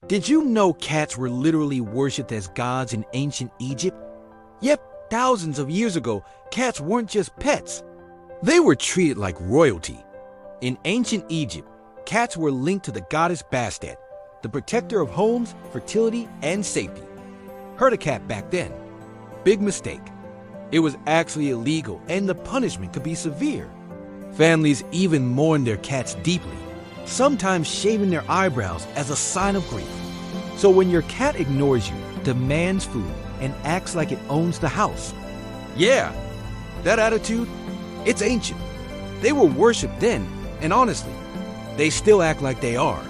Did you know cats were literally worshipped as gods in ancient Egypt? Yep, thousands of years ago, cats weren't just pets. They were treated like royalty. In ancient Egypt, cats were linked to the goddess Bastet, the protector of homes, fertility, and safety. Heard a cat back then? Big mistake. It was actually illegal, and the punishment could be severe. Families even mourned their cats deeply, sometimes shaving their eyebrows as a sign of grief. So when your cat ignores you, demands food, and acts like it owns the house, yeah, that attitude, it's ancient. They were worshipped then, and honestly, they still act like they are.